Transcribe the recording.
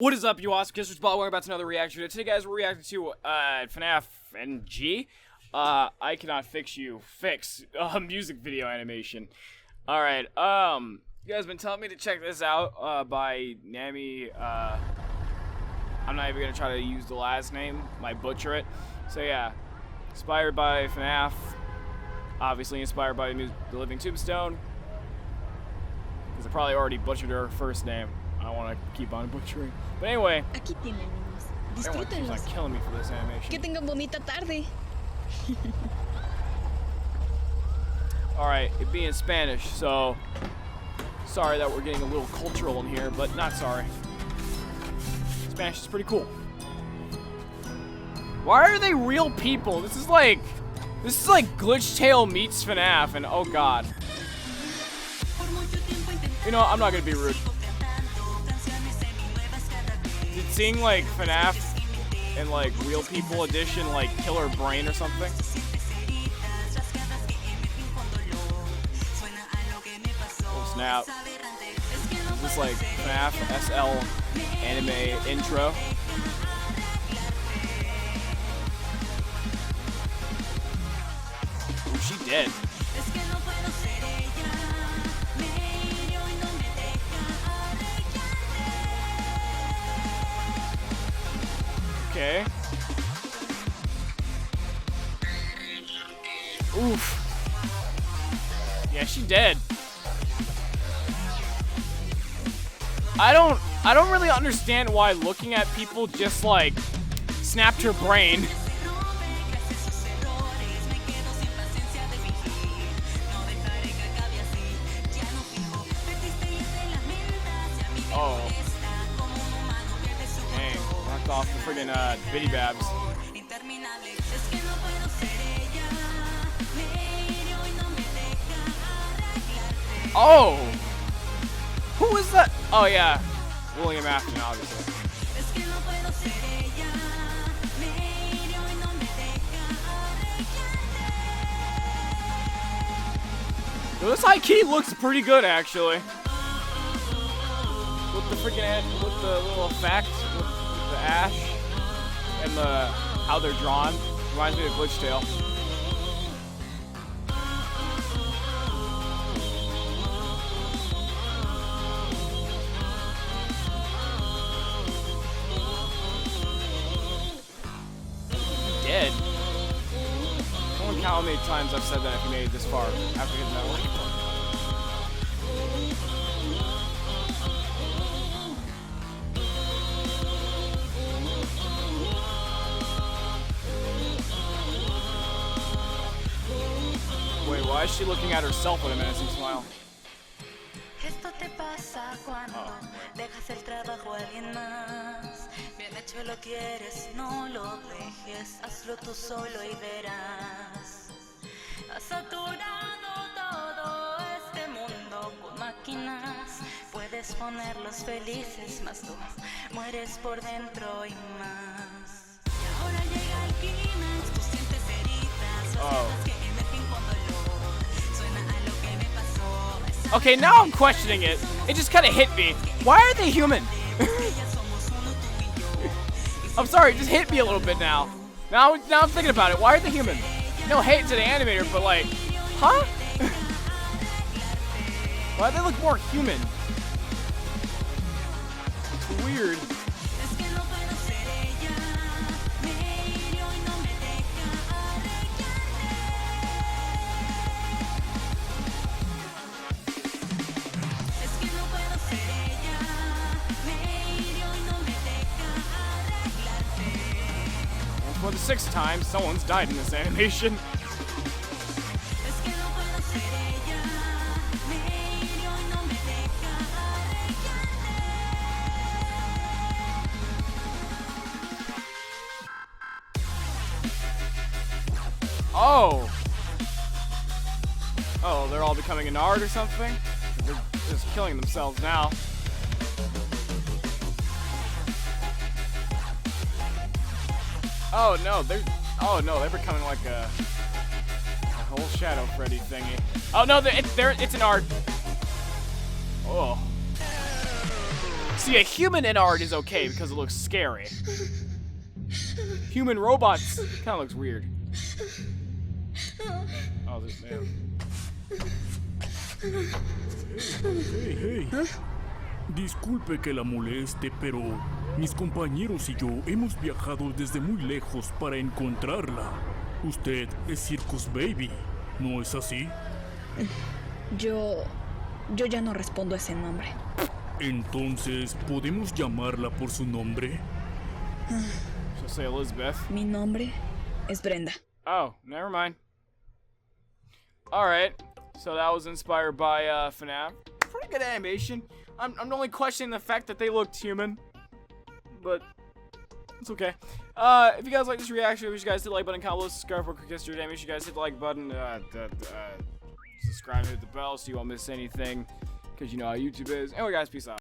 What is up, you awesome kissers? Welcome back to another reaction video. Today, guys, we're reacting to FNAFNG. I cannot fix you. Fix music video animation. All right. You guys been telling me to check this out by Namy. I'm not even gonna try to use the last name. Might butcher it. So yeah, inspired by FNAF. Obviously inspired by the Living Tombstone. Because I probably already butchered her first name. I don't want to keep on butchering. But anyway, aquí tienen, niños. Everyone keeps on killing me for this animation. Que tengan bonita tarde. Alright, it being Spanish, so sorry that we're getting a little cultural in here, but not sorry. Spanish is pretty cool. Why are they real people? This is like Glitch Tail meets FNAF, and oh god. You know, I'm not gonna be rude. Did seeing like FNAF and like Real People Edition like kill her brain or something? Oh snap. Is this like FNAF SL anime intro? Ooh, she dead. Okay. Oof. Yeah, she dead. I don't really understand why looking at people just like snapped her brain. Oh. Dang, knocked off the friggin' bitty babs. Oh! Who is that? Oh yeah, William Afton, obviously. Yo, this high key looks pretty good actually. With the freaking with the little effect, with the ash and the how they're drawn, reminds me of Glitch Tail. Dead. I don't count how many times I've said that if you made it this far after hitting that like button. Wait, why is she looking at herself with a menacing smile? Esto te pasa cuando dejas el trabajo a alguien más. Bien hecho lo quieres, no lo dejes, hazlo tú solo y verás. Has saturado todo este mundo con máquinas. Puedes ponerlos felices, mas tú mueres por dentro y más. Y ahora llega el clímax, tú sientes heridas, las que emergen con dolor. Suena a lo que me pasó. Okay, now I'm questioning it. It just kind of hit me. Why are they human? I'm sorry, it just hit me a little bit now. Now I'm thinking about it. Why are they human? No hate to the animator, but like, huh? Why do they look more human? It's weird. For the 6th time, someone's died in this animation. Oh! Oh, they're all becoming an art or something? They're just killing themselves now. Oh no, they're becoming like a whole Shadow Freddy thingy. Oh no, it's an art. Oh. See, a human in art is okay because it looks scary. Human robots kind of looks weird. Oh, this man. Hey. Disculpe que la moleste, pero mis compañeros y yo hemos viajado desde muy lejos para encontrarla. Usted es Circus Baby, ¿no es así? Yo ya no respondo a ese nombre. Entonces, ¿podemos llamarla por su nombre? Should I say Elizabeth? Mi nombre es Brenda. Oh, never mind. Alright, so that was inspired by FNAF. Pretty good animation. I'm only questioning the fact that they looked human. But it's okay. If you guys like this reaction, wish you guys hit the like button, comment below, subscribe for a quick history. Make sure you guys hit the like button, subscribe and hit the bell so you won't miss anything. Because you know how YouTube is. Anyway guys, peace out.